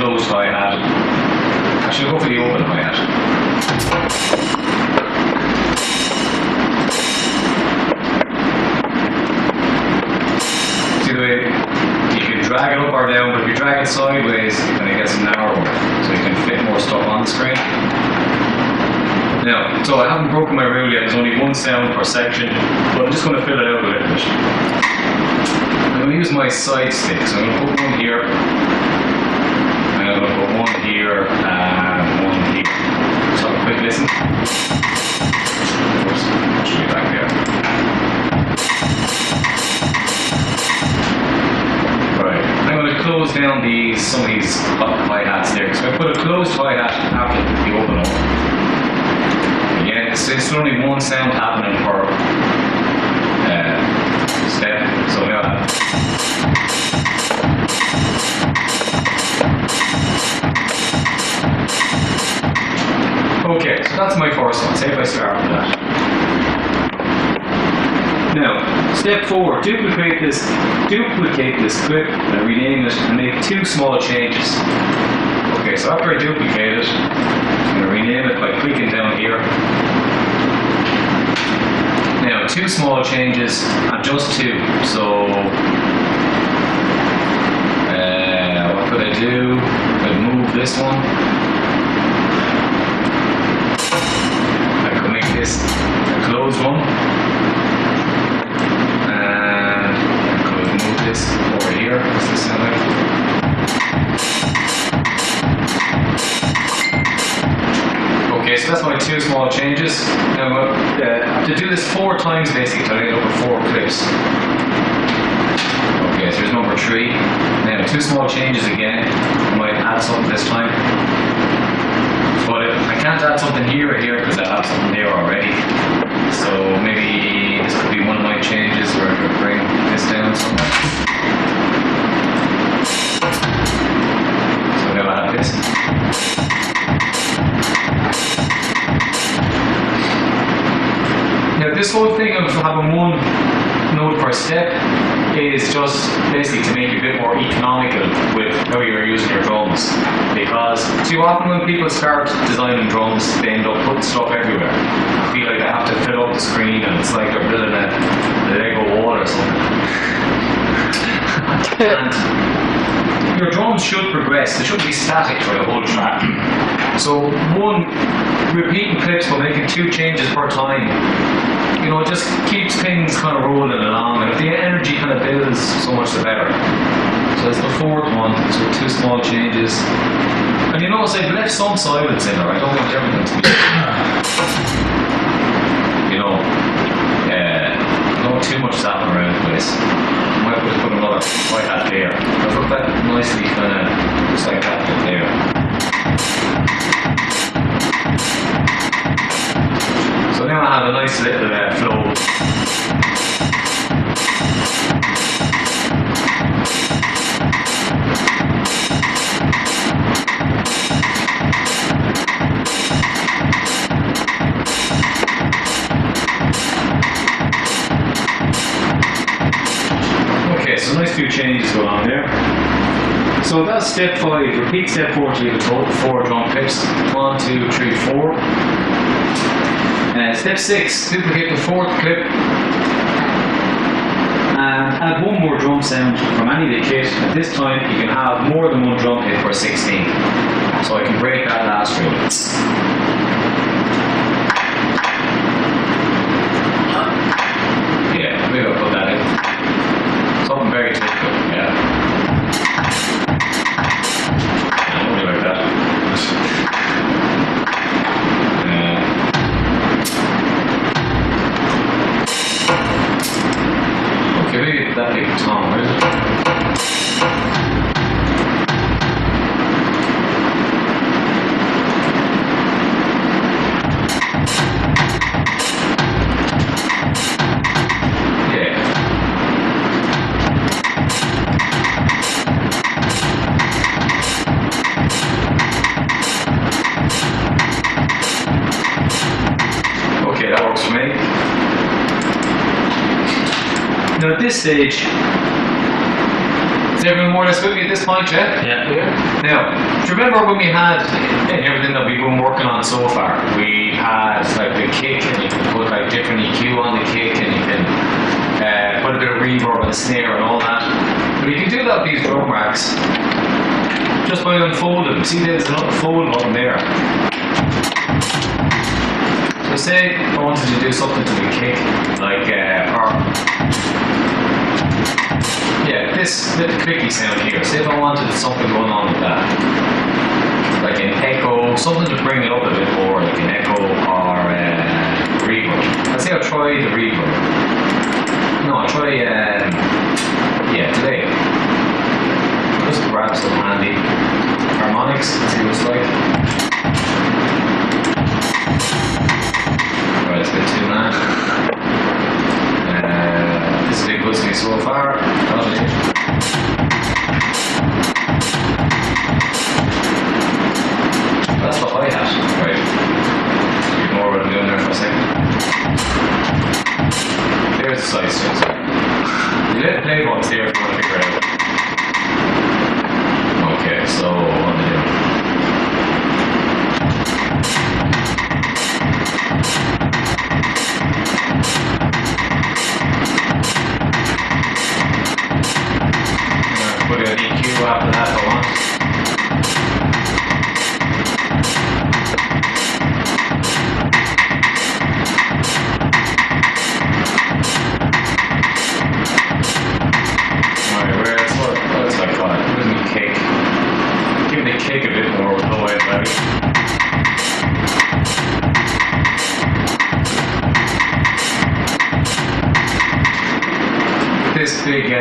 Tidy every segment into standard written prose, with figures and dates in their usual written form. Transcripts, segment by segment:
closed hi-hat. Actually, I'll go for the open hi-hat. See the way you can drag it up or down, but if you drag it sideways, then it gets narrower, so you can fit more stuff on the screen. Now, so I haven't broken my rule yet, there's only one sound per section, but I'm just going to fill it out a little bit. I'm going to use my side stick, so I'm going to put one here, and I'm going to put one here, and one here. Just have a quick listen. Of course, it should be back there. Right, I'm going to close down some of these hi-hats there, so I put a closed hi-hat after the open up. Again, it's only one sound happening per step, so now okay, so that's my first one. Say if I start with that. Now, step 4, duplicate this clip and rename it and make 2 small changes. Okay, so after I duplicate it, I'm going to rename it by clicking down here. Now, 2 small changes and just 2. So, what could I do? I'd move this one. I could make this a closed one. And I could move this over here. What's this sound like? Okay, so that's my 2 small changes. Now, to do this 4 times basically, until I get over 4 clips. Okay, so here's number 3. Now, 2 small changes again. I might add something this time. But I can't add something here or here because I have something there already. So maybe this could be one of my changes where I could bring this down somewhere. So now I have this. Now this whole thing of having 1 note per step is just basically to make you a bit more economical with how you're using your drums. Because too often when people start designing drums, they end up putting stuff everywhere. I feel like they have to fill up the screen and it's like they're building a Lego wall or something. And your drums should progress, they shouldn't be static for the whole track. So 1, repeating clips but making 2 changes per time, you know, it just keeps things kind of rolling along, and if the energy kind of builds, so much the better. So that's the 4th one, so 2 small changes. And you notice I've left some silence in there, I don't want everything to be, you know, not too much zapping around the place. I might just put another hi-hat there. I'll put that nicely kind of just like that there. So now I have a nice little flow. Okay, so nice few changes going on there. So that's step 5. Repeat step 4 to leave a total of 4 drum clips. 1, 2, 3, 4. Step 6, duplicate the 4th clip and add 1 more drum sound from any of the kit. At this time you can have more than 1 drum hit for 16. So I can break that last rule. Yeah, maybe I'll put that in. Something very typical, yeah. Something like that. Okay, maybe that big tom, where is it? Now at this stage, Is everyone more or less with me at this point, yeah? Yeah. Now, do you remember when we had everything that we've been working on so far? We had like the kick, and you can put like different EQ on the kick, and you can put a bit of reverb on the snare and all that. But you can do that with these drum racks just by unfolding them. See, there's an unfold button there. So say I wanted to do something to the kick, like this little clicky sound here. Say if I wanted something going on with that, like an echo, something to bring it up a bit more, like an echo or reverb. Let's say I'll try the reverb. No, I'll try delay. Just grab some handy harmonics and see what it's like. Right, it's a bit too loud. This has been good to me so far. That's the hi-hat. Right. Ignore what I'm doing there for a second. There's the side strings. The little play buttons here if you want to figure it out. Okay, so what am I doing? Put an EQ after that if I want. Alright, what's my call it? Where's the kick? Give the kick a bit more with no way, baby. This big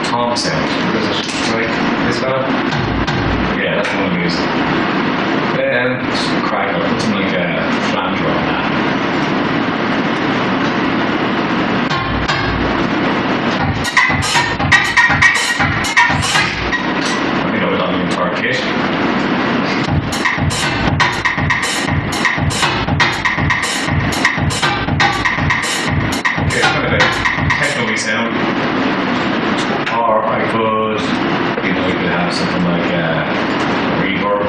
tom sound, is it right? This fella? Yeah, that's the one I'm using. Just crack it, put some like a flanger on that. I think I would on the entire kit. Okay, it's kind of a techno-y sound. Or I could, you could have something like reverb.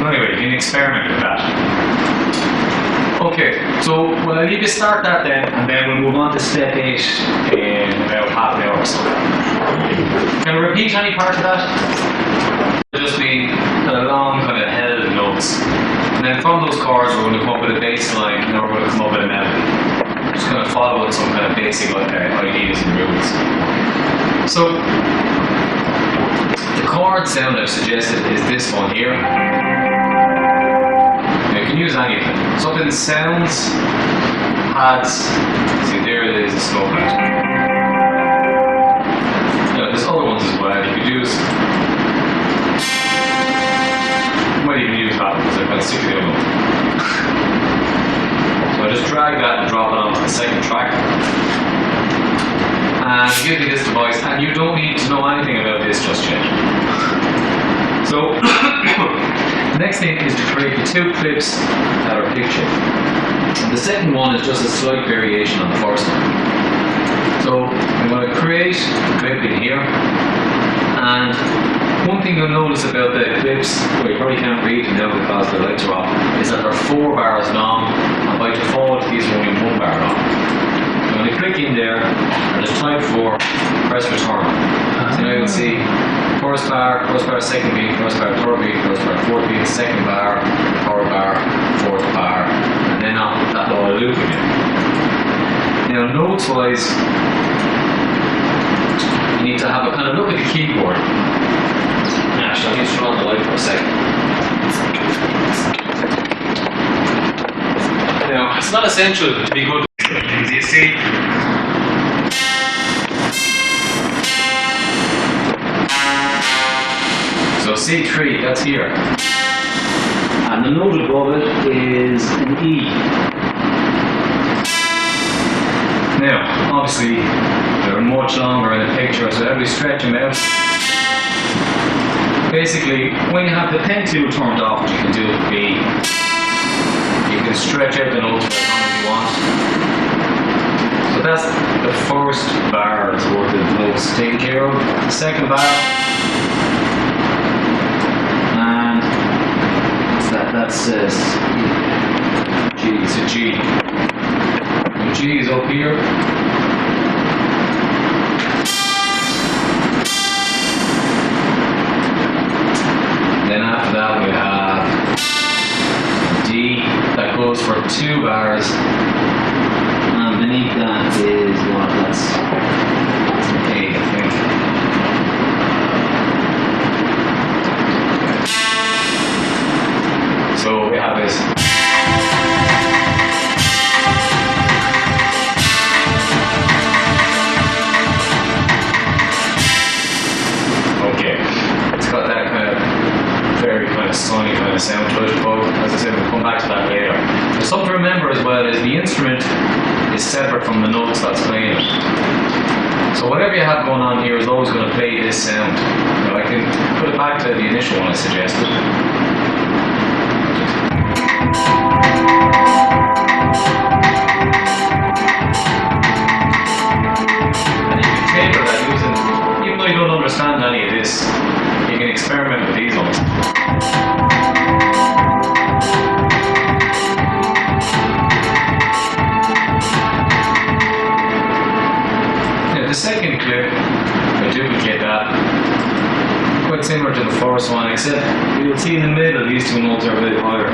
Anyway, you can experiment with that. Okay, so well, I need to start that then, and then we'll move on to step 8 in about half an hour or so. Can I repeat any part of that? It'll just be kind of long, kind of held notes. And then from those chords, we're going to come up with a bass line, and then we're going to come up with a melody. Just going to follow some kind of basic ideas and rules. So, the chord sound I've suggested is this one here. You can use anything. Something that sounds, has, see there it is, a slow hat. There's other ones as well. You could use, you might even use that because I'm quite sick of the other one. So I just drag that and drop it onto the second track. And give me this device, and you don't need to know anything about this just yet. So, the next thing is to create the 2 clips that are pictured. And the second one is just a slight variation on the first one. So, I'm going to create a clip in here. And one thing you'll notice about the clips, well, you probably can't read them now because the lights are off, is that they're 4 bars long, and by default these are only 1 bar long. I'm going to click in there, and just type 4, press return. So now you'll see first bar, second beat, first bar, third beat, first bar, fourth beat, second bar, third bar, fourth bar, and then on that little loop again. Now notes wise, you need to have a kind of look at the keyboard. Actually, I need to turn on the light for a second. Now, it's not essential to be good as you see. So C3, that's here. And the note above it is an E. Now, obviously, they're much longer in the picture, so as we stretch them out, basically, when you have the pen tool turned off, what you can do would be, you can stretch out the notes for as long as you want. So that's the first bar's worth of notes taken care of. The second bar, and what's that? That's G. It's a G. The G is up here. Then after that we have D that goes for 2 bars, and beneath that is what? That's an A, I think. So we have this. Okay, it's got that kind of very kind of sunny kind of sound to it, but as I said, we'll come back to that later. There's something to remember as well is the instrument is separate from the notes that's playing it. So whatever you have going on here is always going to play this sound. Now I can put it back to the initial one I suggested. And you can taper that using, even though you don't understand any of this, you can experiment with these ones. Now the second clip, I duplicate that, quite similar to the first one, except you'll see in the middle these two notes are a bit higher.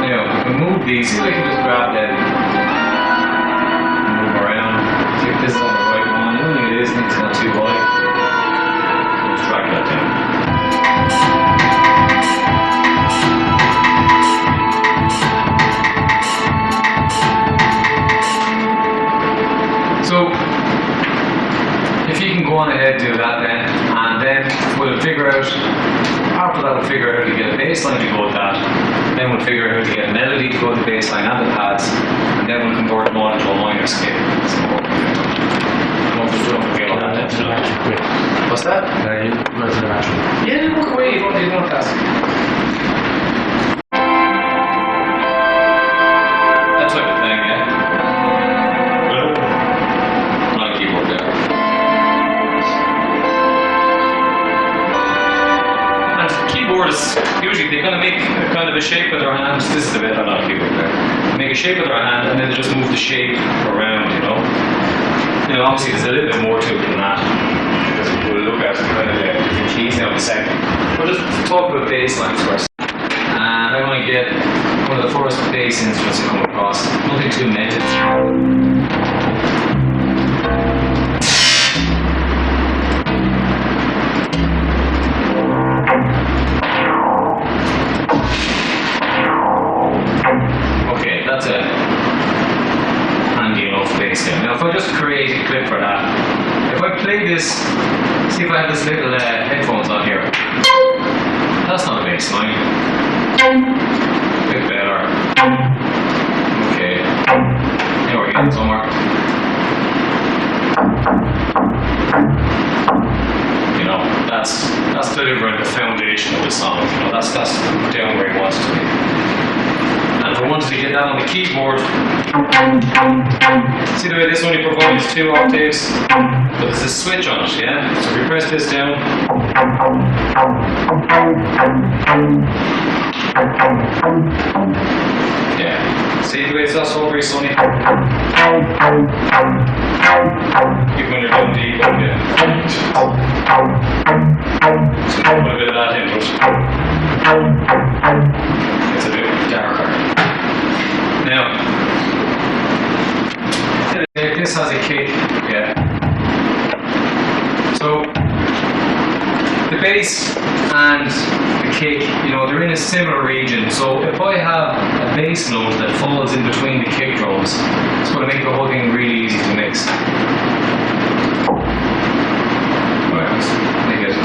Now, we can move these, see if I can just grab them, move around, see if this is on the right one. I don't think it is, I think it's not too high. Let's drag that down. So, if you can go on ahead and do that then, and then we'll figure out, after that we'll figure out how to get a bass line to go with that, then we'll figure out how to get a melody to go with the bass line and the pads, and then we'll convert them all into a minor scale. Don't forget all that. What's that? Yeah, walk away, you don't ask. That type of thing, yeah. Not a keyboard there. And keyboards, usually they're going to make a kind of a shape with their hands. This is the bit I'm not a keyboard there. They make a shape with their hand and then they just move the shape around, you know. Now obviously there's a little bit more to it than that, because we'll look at kind of the different keys now in a second. We'll just talk about bass lines first. And I want to get one of the first bass instruments to come across. Nothing too native. Okay, that's it. Handy enough bass in. Now if I just create a clip for that, if I play this, see if I have this little headphones on here. That's not a bass line. A bit better. Okay. Now we're getting somewhere. You know, that's delivering the foundation of the song. You know, that's down where he wants to be. And if I wanted to get that on the keyboard, see the way this only provides 2 octaves, but there's a switch on it, yeah? So if we press this down, yeah. See the way it's also very sunny? Even when you're going deep, yeah. So put a bit of that into it. It's a bit darker. Now, this has a kick, yeah. So, the bass and the kick, you know, they're in a similar region. So, if I have a bass note that falls in between the kick drums, it's going to make the whole thing really easy to mix. Alright, let's make it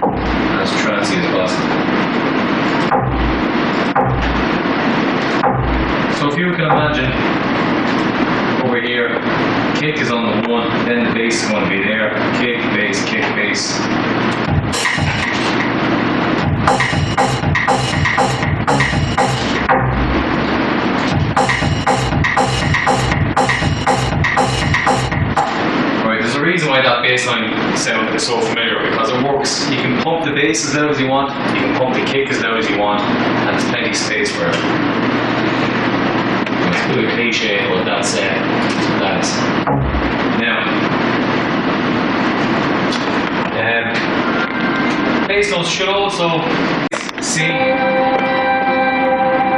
as trancy as possible. So if you can imagine here, kick is on the 1, then the bass is going to be there, kick, bass, kick, bass. Right, there's a reason why that bass line sound is so familiar, because it works. You can pump the bass as loud as you want, you can pump the kick as loud as you want, and there's plenty of space for it. It's a bit of a cliche, but that's that is. Now, bass notes should also C, and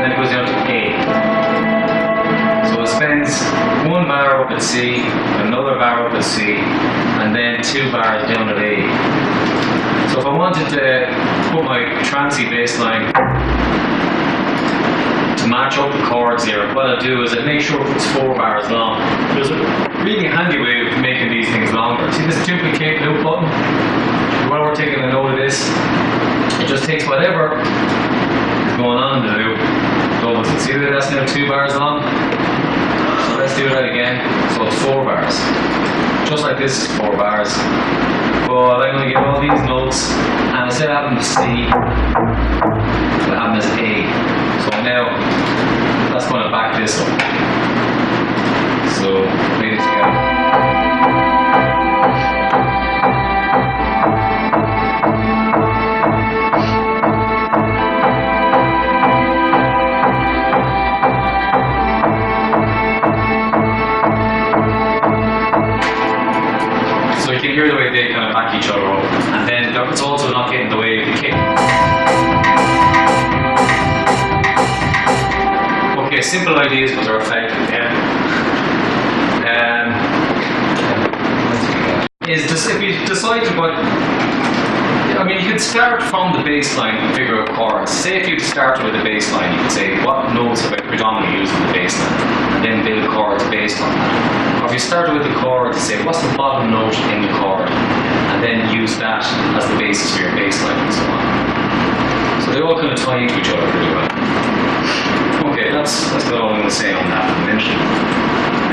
then it goes down to A. So it spends 1 bar up at C, another bar up at C, and then 2 bars down at A. So if I wanted to put my trancy bass line to match up the chords here, what I'll do is I'll make sure it's 4 bars long. There's a really handy way of making these things longer. See this duplicate loop button? While we're taking a note of this, it just takes whatever is going on in the loop, doubles it. See that that's now 2 bars long? So let's do that again. So it's 4 bars. Just like this is 4 bars. But I'm going to get all these notes, and instead of having them C, I'll have them as A. So now, that's going to back this up. So, play it together. So you can hear the way they kind of back each other up, and then it's also not getting in the way of the kick. Okay, simple ideas but they're effective, yeah. If you decide what, I mean, you could start from the bass line and figure out chords. Say if you started with the bass line, you could say what notes have I predominantly used in the bass line, and then build chords based on that. Or if you started with the chord, say what's the bottom note in the chord, and then use that as the basis for your bass line and so on. So they all kind of tie into each other pretty well. Okay, that's all I'm going to say on that for a minute.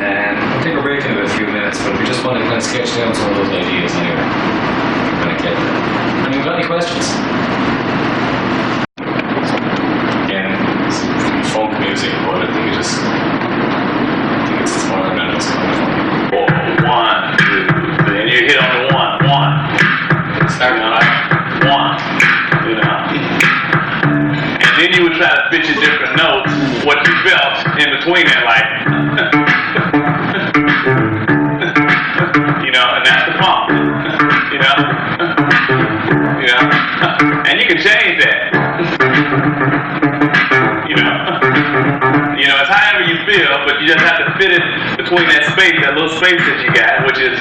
I'll take a break in about a few minutes, but we just want to kind of sketch down some of those ideas anyway. We're going to get there. And you've got any questions? Again, it's funk music, but I think it's smaller than it's kind of funny. 1, 2, 3, and you hit on the 1, 1. Start on like 1, you know. And then you would try to pitch a different notes, what you felt in between that, like. You know, and that's the funk. You know? You know? And you can change that. You know? You know, it's however you feel, but you just have to fit it between that space, that little space that you got, which is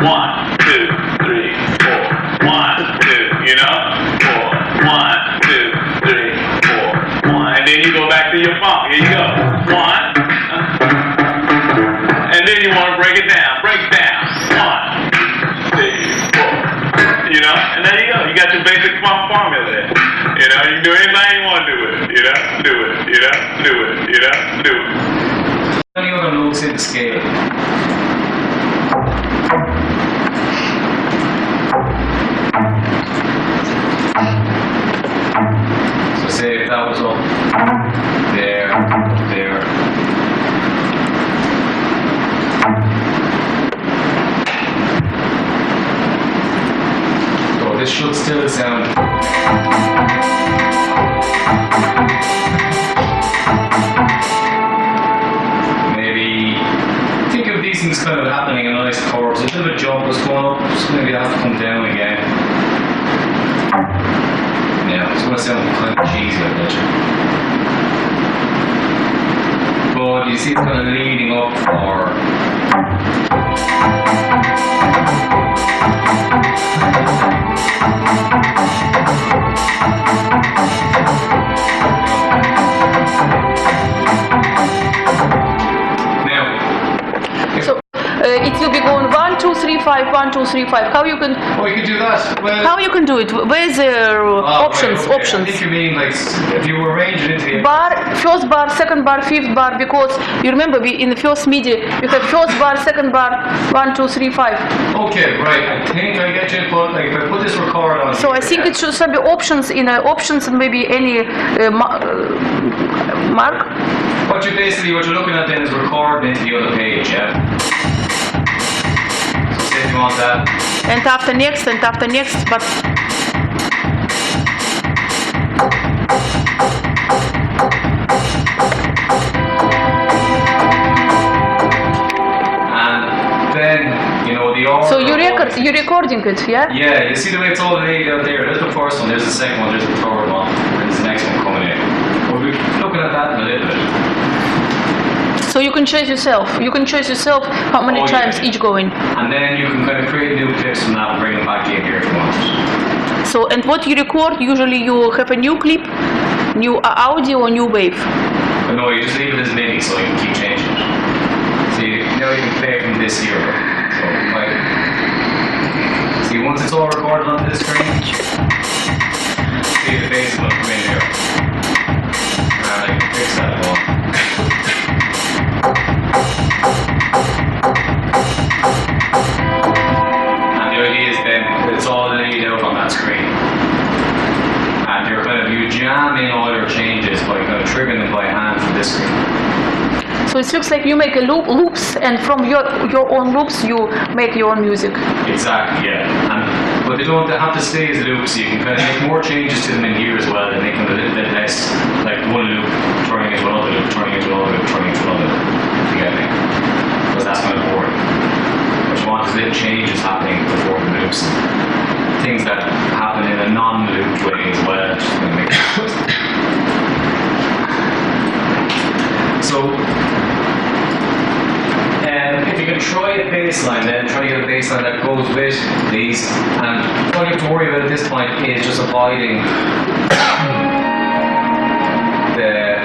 1, 2, 3, 4. 1, 2, you know? 4. 1, 2, 3, 4. 1. And then you go back to your funk. Here you go. 1. And then you want to break it down. Break down. 1, 2, 4. You know? And there you go. You got your basic funk formula there. You know? You can do anything you want to do with it. You know? Do it. You know? Do it. You know? Do it. Any other notes in the scale? So say if that was up there, up there. So this should still sound. Maybe think of these things kind of happening in nice chords. A bit of a jump was going up, just maybe have to come down again. Yeah, it's going to sound kind of cheesy, I bet you. But you see it's kind of leading up for. it will be going 1, 2, 3, 5, 1, 2, 3, 5. How you can? Oh, you can do that. Well, How you can do it? Where's the options? right, okay. I Options. think you mean like if you arrange it into the Bar, first bar, second bar, fifth bar. Because you remember, we in the first MIDI you have first bar, second bar, 1, 2, 3, 5. Okay, right. I think I get you, but like if I put this record on. So here, I think it should be options in options and maybe any mark. What you're looking at then is recording into the other page, yeah. So say if you want that. And after next, but And then you know the order. so you're recording it, yeah? Yeah, you see the way it's all laid out there. There's the first one, there's the second one, there's the third one, and there's the next one coming in. We'll be looking at that in a little bit. So you can choose yourself. You can choose yourself how many times each going. And then you can kind of create new clips from that and bring them back in here if you want. So, and what you record, usually you have a new clip, new audio or new wave. But no, you just leave it as MIDI so you can keep changing it. See, now you can play from this here. So, like, see, once it's all recorded onto the screen, see the bass will come in here. And I can fix that as well. And the idea is then it's all laid out on that screen. And you jam in all your changes by kind of triggering them by hand from this screen. So it looks like you make a loops, and from your own loops you make your own music. Exactly, yeah. But they don't have to stay as loops. You can kind of make more changes to them in here as well, and make them a little bit less like one loop turning into another loop, turning into another loop, turning into another loop. You get me? Because that's kind of boring. What you want is little changes happening before the loops. Things that happen in a non-loop way as well. Just gonna make So, if you can try a bass line then, try to get a bass line that goes with these, and all you have to worry about at this point is just avoiding the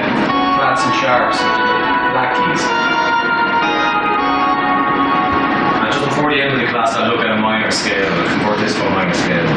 flats and sharps, which are the black keys. And just before the end of the class, I'll look at a minor scale, and convert this to a minor scale.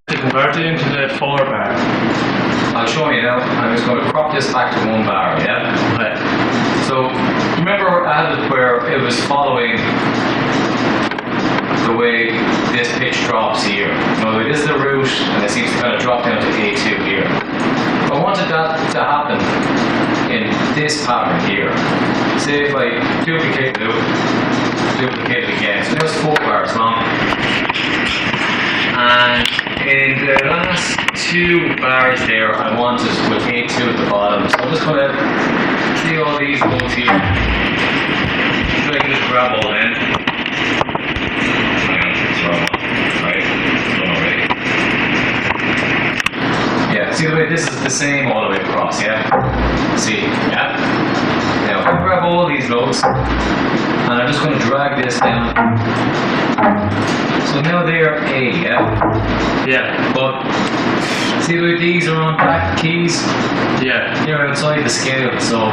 Convert it into the 4 bar. I'll show you now. I'm just going to crop this back to 1 bar, yeah? Right. So, remember I had it where it was following the way this pitch drops here. You know, this is the root, and it seems to kind of drop down to A2 here. I wanted that to happen in this pattern here. Say if I duplicate the loop, duplicate it again. So now it's 4 bars long. And in the last 2 bars there, I wanted with A2 at the bottom. So I'm just going to see all these notes here. So I can just grab all in. Hang on, it's wrong one. Right, it's done already. Yeah, see the way this is the same all the way across, yeah? See, yeah? Now, if I grab all these notes, and I'm just going to drag this down. So now they're A, yeah? Yeah. But see the way these are on black keys? Yeah. They're outside the scale, so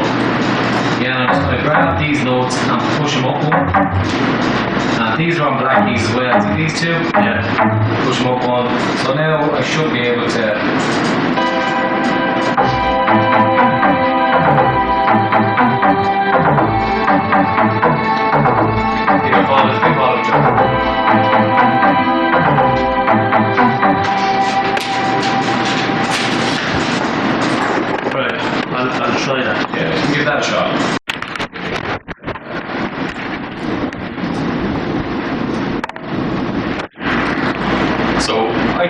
yeah, I'm just going to grab these notes and push them up one. And these are on black keys as well. See these two? Yeah. Push them up one. So now I should be able to. Right. I'll try that. Yeah, give that a shot.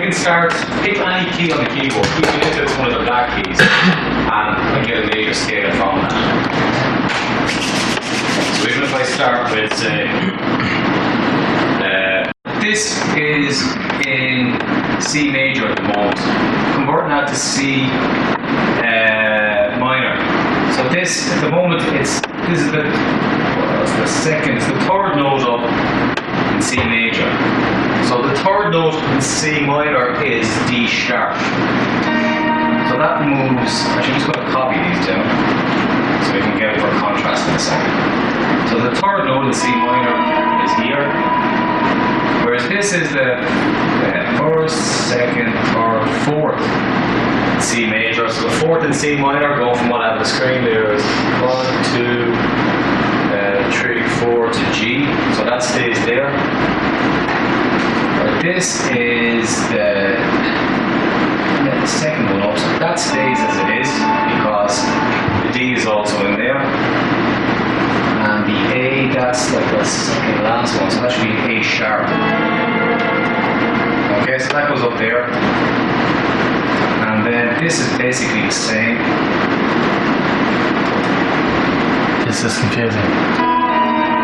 can start, pick any key on the keyboard, even if it's one of the black keys, and get a major scale from that. So even if I start with, say, this is in C major at the moment. Converting that to C minor. So this, at the moment, this is the second, it's the third note up in C major. So the third note in C minor is D sharp. So that moves, actually I'm just going to copy these down so we can get it for contrast in a second. So the third note in C minor is here. Whereas this is the first, second, third, fourth in C major. So the fourth in C minor, going from what I have on the screen there, is 1, 2, 3, 4 to G. So that stays there. This is the second one up. So that stays as it is because the D is also in there. And the A, that's like the second last one, so that should be A sharp. Okay, so that goes up there. And then this is basically the same. This is confusing.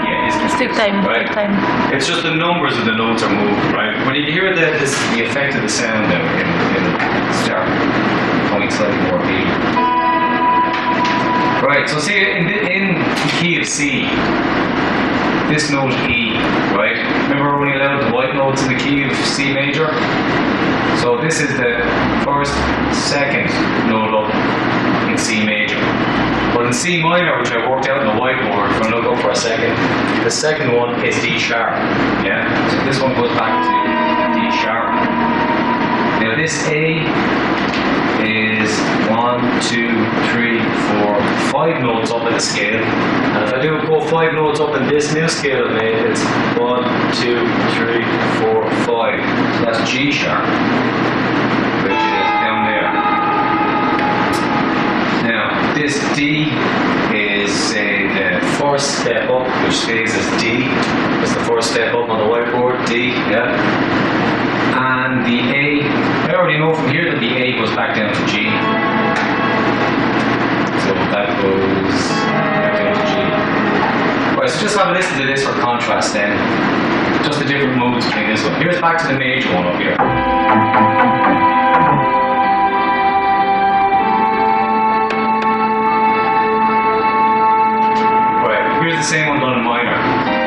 Yeah, it's Just take time, right? take time. It's just the numbers of the notes are moved, right? When you hear the effect of the sound now, it'll start becoming slightly more even. Right, so see, in the key of C, this note E, right? Remember we're only allowed the white notes in the key of C major? So this is the first, second note up in C major. But in C minor, which I worked out on the whiteboard, if I look up for a second, the second one is D sharp, yeah? So this one goes back to D sharp. Now this A is 1, 2, 3, 4, 5 notes up in the scale. And if I do go 5 notes up in this new scale I've made, it's 1, 2, 3, 4, 5. So that's G sharp, which is down there. Now, this D is, say, the first step up, which stays as D. It's the first step up on the whiteboard, D, yeah. And the A, I already know from here that the A goes back down to G. So that goes back down to G. Right, so just have a listen to this for contrast then. Just the different modes between this one. Here's back to the major one up here. Right, here's the same one done in minor.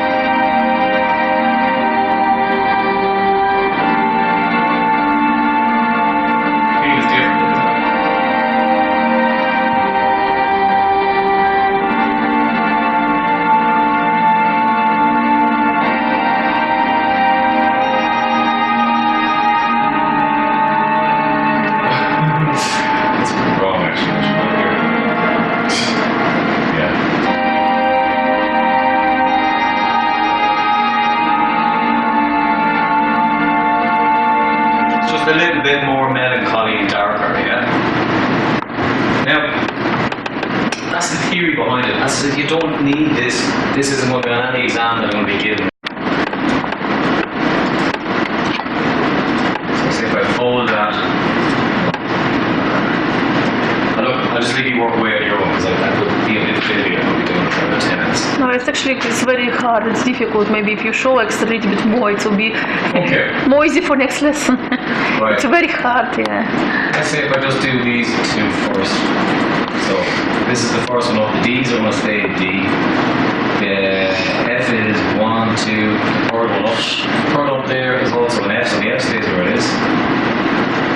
A little bit more melancholy and darker, yeah? Now, that's the theory behind it. As I said, you don't need this. This isn't going to be on any exam that I'm going to be given. So see if I fold that. I'll just leave you work away on your own because I would be a bit fiddly. I would be doing it for about 10 minutes. No, it's very hard, it's difficult. Maybe if you show extra a little bit more, it will be more easy for next lesson. Right. It's very hard, yeah. Let's say if I just do these two first. So this is the first one up. The D's are going to stay D. The F is 1, 2. The third one up. The third up there is also an F, so the F stays where it is.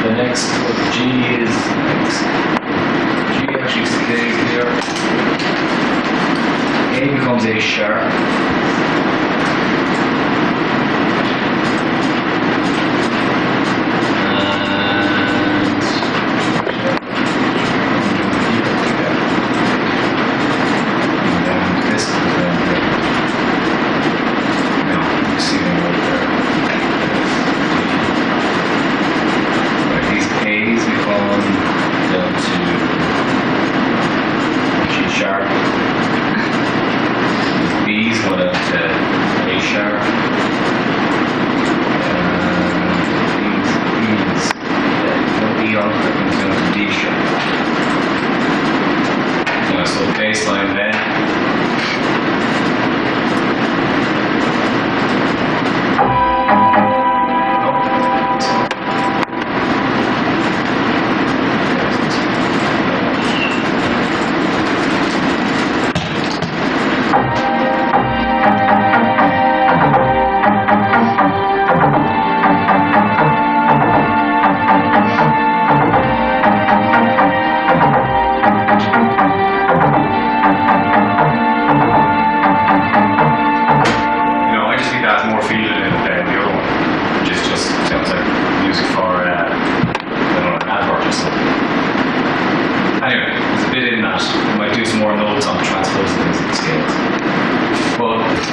The next G is G actually stays there. A becomes A sharp. Sharp. B's going to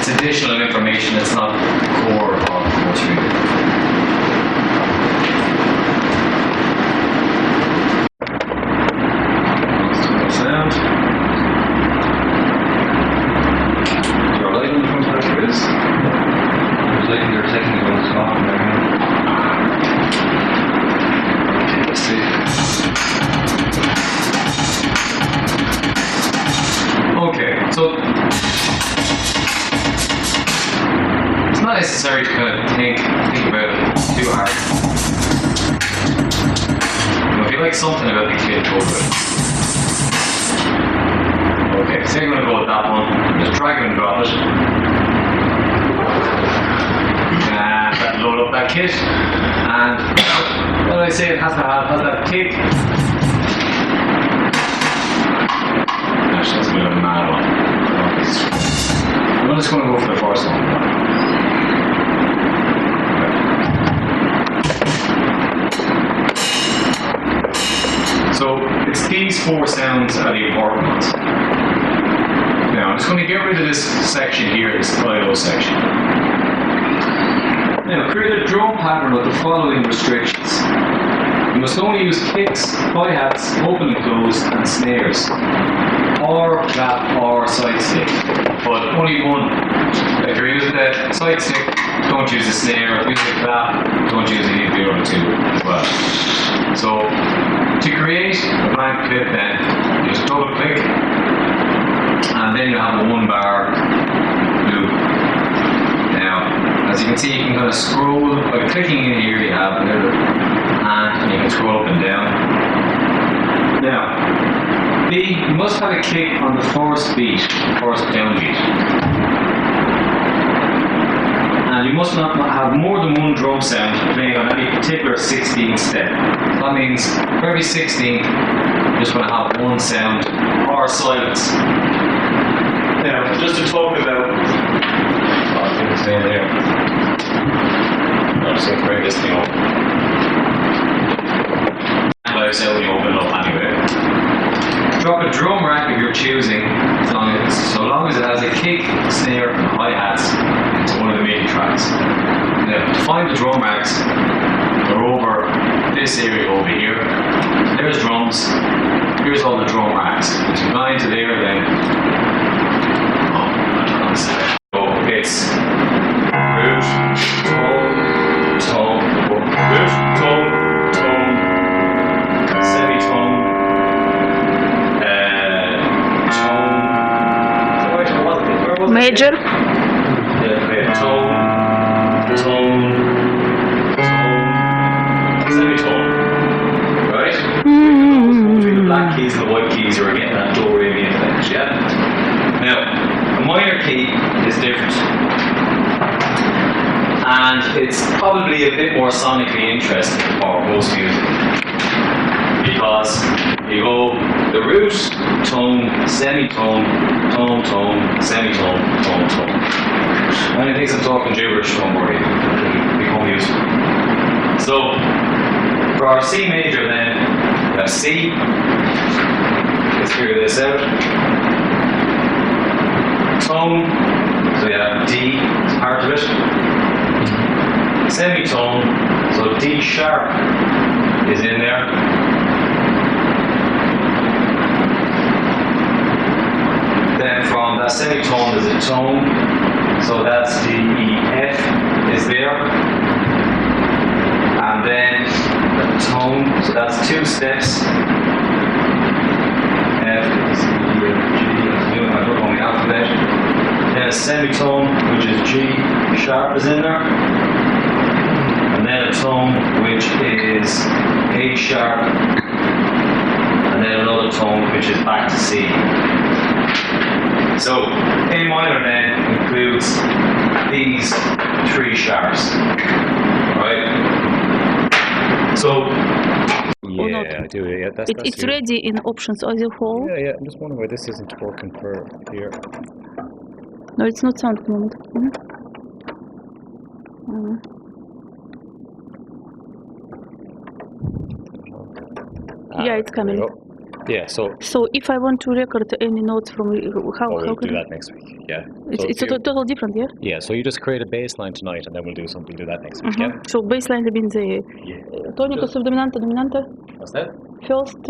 it's additional information. It's not core of the course really. Sound. Your light on the front part of this. It's like you're technical stuff there. Let's see. Okay, so it's not necessary to kind of think about it too hard. You know, if you like something about the kid, go with it. Okay, so you're going to go with that one. Just drag it and drop it. And that load up that kit. And what did I say? It has that kick. Actually, that's a bit of a mad one. I'm just going to go for the first one. So it's these four sounds are the important ones. Now I'm just going to get rid of this section here, this IO section. Now create a drum pattern with the following restrictions. You must only use kicks, hi-hats, open and close, and snares. Or clap or side stick. But only one. If you're using the side stick, don't use the snare. If you're using the clap, don't use either the other two as well. So to create a blank clip then, you just double click and then you have a 1 bar loop. Now, as you can see, you can kind of scroll by clicking in here. You have a little hand and you can scroll up and down. Now, B, you must have a kick on the first beat, first downbeat. And you must not have more than one drum sound playing on any particular 16th step. That means for every 16th, you're just going to have one sound or silence. Now, just to talk about, I think it's down there. I'm just going to bring this thing up. And like I said, when you open it up anyway. Drop a drum rack if you're choosing, so long as it has a kick, snare, and hi-hats into one of the MIDI tracks. Now, to find the drum racks, they're over this area over here. There's drums. Here's all the drum racks. If you go into there, then so it's root, tone, tone, root, tone, tone, semitone. Major. Yeah, tone, tone, tone, semitone. Right? Between the black keys and the white keys, you're getting that do, re, mi effect, yeah? Now, a minor key is different. And it's probably a bit more sonically interesting for most music. Because you go the root, tone, semitone, tone, tone, semitone, tone, tone. When it thinks I'm talking gibberish, don't worry, it'll become useful. So, for our C major then, we have C. Let's figure this out. Tone, so we have D as part of it. Semitone, so D sharp is in there. Then from that semitone there's a tone, so that's the E, F is there. And then the tone, so that's two steps. F is E, G, I don't know the alphabet. Then a semitone, which is G sharp is in there. And then a tone, which is H sharp. And then another tone, which is back to C. So, A minor then includes these three sharps, right? So, Or not? Yeah, I do. Yeah, that's It's ready in options as a whole. Yeah, yeah. I'm just wondering why this isn't working for here. No, it's not sound at the moment. Yeah, it's There we coming. go. Yeah, so So if I want to record any notes from how we'll can do that next week. Yeah. it's, So it's if you- total different, yeah. yeah. So you just create a baseline tonight, and then we'll do that next week. Yeah. So baseline means the Yeah. tonica, subdominante, dominante. What's that? First,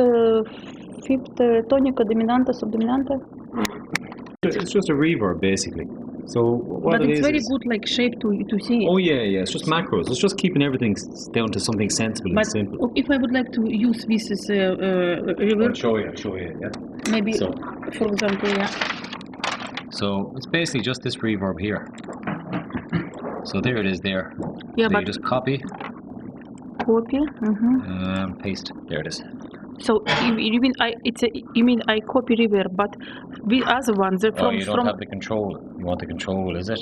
fifth, tonica, dominante, subdominante. It's just a reverb, basically. So what But it it's is very is- good, like shape to see. Oh yeah. It's just macros. It's just keeping everything down to something sensible But and simple. if I would like to use this as a I'll reverb, show you. Yeah. maybe, So- for example, yeah. So it's basically just this reverb here. So there it is there. Yeah, So but you just copy, copy. paste. There it is. So you mean I copy reverb, but the other ones are Oh, you don't have the control. You want the control, is it?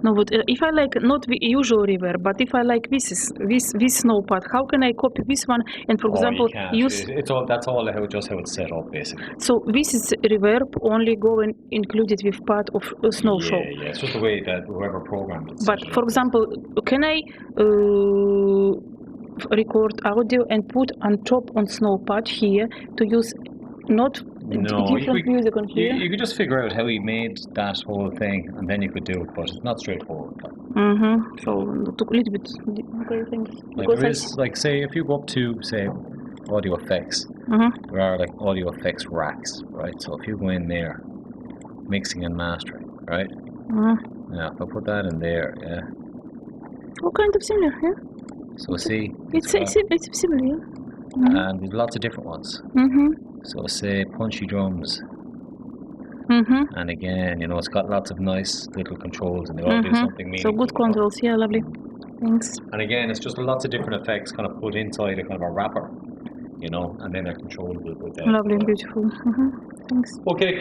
no. But if I like not the usual reverb, but if I like this snow part, how can I copy this one and, for example, you can't. use? It's all. That's all. How it's set up, basically. So this is reverb only going included with part of a snow show. Yeah. It's just the way that whoever programmed it. But set it for up. example, can I record audio and put on top on snow part here to use not No, different music on here? you could just figure out how he made that whole thing, and then you could do it. But it's not straightforward. So took a little bit okay, things. Like Because there is, like, say, if you go up to, say, audio effects, there are like audio effects racks, right? So if you go in there, mixing and mastering, right? Yeah, if I put that in there, yeah. Oh, kind of similar, yeah. So see, It's got- similar, yeah. and there's lots of different ones. Mm-hmm. So say punchy drums, Mm-hmm. and again, you know, it's got lots of nice little controls, and they all do something meaningful. So good you know? controls, yeah, lovely. Thanks. And again, it's just lots of different effects kind of put inside a kind of a wrapper, you know, and then they're controllable with that. Lovely and beautiful. Thanks. Okay.